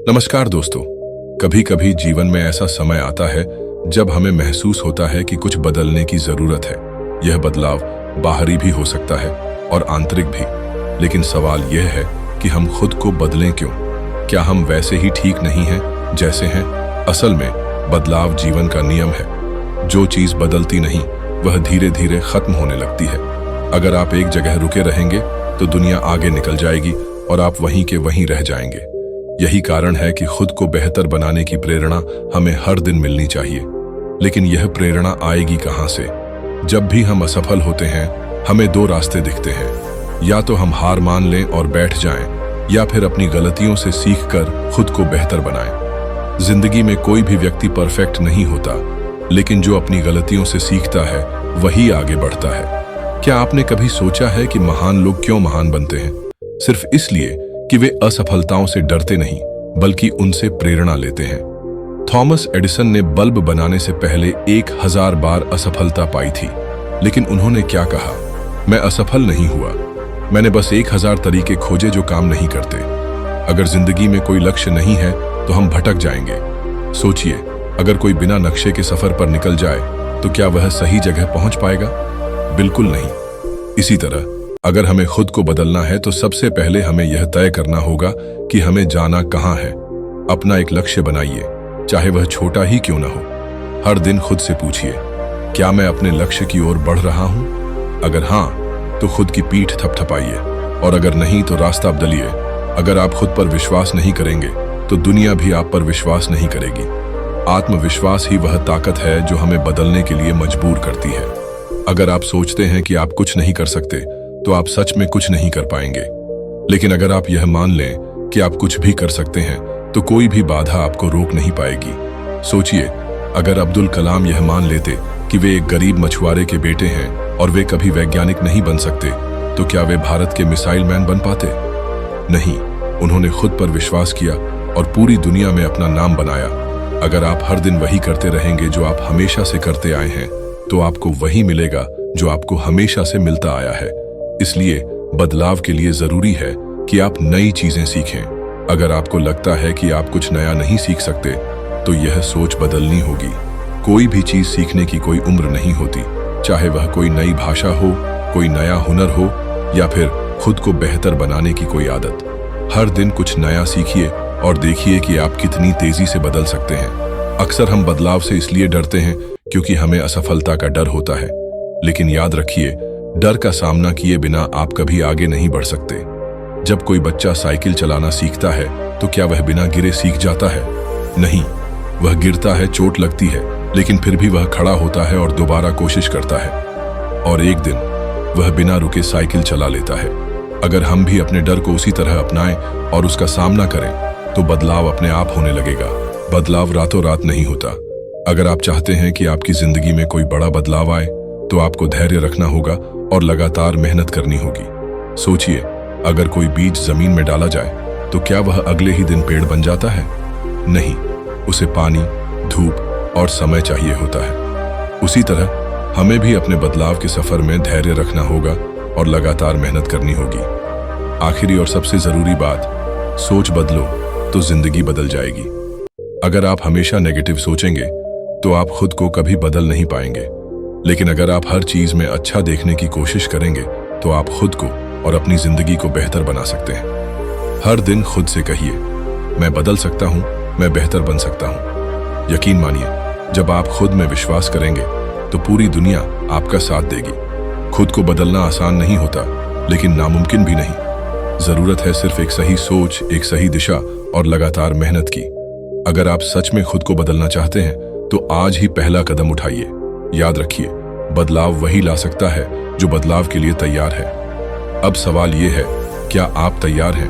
नमस्कार दोस्तों। कभी कभी जीवन में ऐसा समय आता है जब हमें महसूस होता है कि कुछ बदलने की जरूरत है। यह बदलाव बाहरी भी हो सकता है और आंतरिक भी। लेकिन सवाल यह है कि हम खुद को बदलें क्यों? क्या हम वैसे ही ठीक नहीं हैं जैसे हैं? असल में बदलाव जीवन का नियम है। जो चीज बदलती नहीं वह धीरे धीरे खत्म होने लगती है। अगर आप एक जगह रुके रहेंगे तो दुनिया आगे निकल जाएगी और आप वहीं के वहीं रह जाएंगे। यही कारण है कि खुद को बेहतर बनाने की प्रेरणा हमें हर दिन मिलनी चाहिए। लेकिन यह प्रेरणा आएगी कहां से? जब भी हम असफल होते हैं हमें दो रास्ते दिखते हैं। या तो हम हार मान लें और बैठ जाएं, या फिर अपनी गलतियों से सीखकर खुद को बेहतर बनाएं। जिंदगी में कोई भी व्यक्ति परफेक्ट नहीं होता, लेकिन जो अपनी गलतियों से सीखता है वही आगे बढ़ता है। क्या आपने कभी सोचा है कि महान लोग क्यों महान बनते हैं? सिर्फ इसलिए कि वे असफलताओं से डरते नहीं, बल्कि उनसे प्रेरणा लेते हैं। थॉमस एडिसन ने बल्ब बनाने से पहले 1000 बार असफलता पाई थी, लेकिन उन्होंने क्या कहा? मैं असफल नहीं हुआ, मैंने बस 1000 तरीके खोजे जो काम नहीं करते। अगर जिंदगी में कोई लक्ष्य नहीं है तो हम भटक जाएंगे। सोचिए, अगर कोई बिना नक्शे के सफर पर निकल जाए तो क्या वह सही जगह पहुंच पाएगा? बिल्कुल नहीं। इसी तरह अगर हमें खुद को बदलना है तो सबसे पहले हमें यह तय करना होगा कि हमें जाना कहां है। अपना एक लक्ष्य बनाइए, चाहे वह छोटा ही क्यों ना हो। हर दिन खुद से पूछिए, क्या मैं अपने लक्ष्य की ओर बढ़ रहा हूं? अगर हां, तो खुद की पीठ थपथपाइए, और अगर नहीं तो रास्ता बदलिए। अगर आप खुद पर विश्वास नहीं करेंगे तो दुनिया भी आप पर विश्वास नहीं करेगी। आत्मविश्वास ही वह ताकत है जो हमें बदलने के लिए मजबूर करती है। अगर आप सोचते हैं कि आप कुछ नहीं कर सकते तो आप सच में कुछ नहीं कर पाएंगे। लेकिन अगर आप यह मान लें कि आप कुछ भी कर सकते हैं तो कोई भी बाधा आपको रोक नहीं पाएगी। सोचिए, अगर अब्दुल कलाम यह मान लेते कि वे एक गरीब मछुआरे के बेटे हैं और वे कभी वैज्ञानिक नहीं बन सकते, तो क्या वे भारत के मिसाइल मैन बन पाते? नहीं। उन्होंने खुद पर विश्वास किया और पूरी दुनिया में अपना नाम बनाया। अगर आप हर दिन वही करते रहेंगे जो आप हमेशा से करते आए हैं, तो आपको वही मिलेगा जो आपको हमेशा से मिलता आया है। इसलिए बदलाव के लिए जरूरी है कि आप नई चीजें सीखें। अगर आपको लगता है कि आप कुछ नया नहीं सीख सकते, तो यह सोच बदलनी होगी। कोई भी चीज सीखने की कोई उम्र नहीं होती, चाहे वह कोई नई भाषा हो, कोई नया हुनर हो, या फिर खुद को बेहतर बनाने की कोई आदत। हर दिन कुछ नया सीखिए और देखिए कि आप कितनी तेजी से बदल सकते हैं। अक्सर हम बदलाव से इसलिए डरते हैं क्योंकि हमें असफलता का डर होता है। लेकिन याद रखिए, डर का सामना किए बिना आप कभी आगे नहीं बढ़ सकते। जब कोई बच्चा साइकिल चलाना सीखता है तो क्या वह बिना गिरे सीख जाता है? नहीं। वह गिरता है, चोट लगती है, लेकिन फिर भी वह खड़ा होता है और दोबारा कोशिश करता है, और एक दिन वह बिना रुके साइकिल चला लेता है। अगर हम भी अपने डर को उसी तरह अपनाएं और उसका सामना करें तो बदलाव अपने आप होने लगेगा। बदलाव रातों रात नहीं होता। अगर आप चाहते हैं कि आपकी जिंदगी में कोई बड़ा बदलाव आए तो आपको धैर्य रखना होगा और लगातार मेहनत करनी होगी। सोचिए, अगर कोई बीज जमीन में डाला जाए तो क्या वह अगले ही दिन पेड़ बन जाता है? नहीं। उसे पानी, धूप और समय चाहिए होता है। उसी तरह हमें भी अपने बदलाव के सफर में धैर्य रखना होगा और लगातार मेहनत करनी होगी। आखिरी और सबसे जरूरी बात, सोच बदलो तो जिंदगी बदल जाएगी। अगर आप हमेशा नेगेटिव सोचेंगे तो आप खुद को कभी बदल नहीं पाएंगे। लेकिन अगर आप हर चीज में अच्छा देखने की कोशिश करेंगे तो आप खुद को और अपनी जिंदगी को बेहतर बना सकते हैं। हर दिन खुद से कहिए, मैं बदल सकता हूं, मैं बेहतर बन सकता हूं। यकीन मानिए, जब आप खुद में विश्वास करेंगे तो पूरी दुनिया आपका साथ देगी। खुद को बदलना आसान नहीं होता, लेकिन नामुमकिन भी नहीं। जरूरत है सिर्फ एक सही सोच, एक सही दिशा और लगातार मेहनत की। अगर आप सच में खुद को बदलना चाहते हैं तो आज ही पहला कदम उठाइए। याद रखिए, बदलाव वही ला सकता है जो बदलाव के लिए तैयार है। अब सवाल यह है, क्या आप तैयार हैं?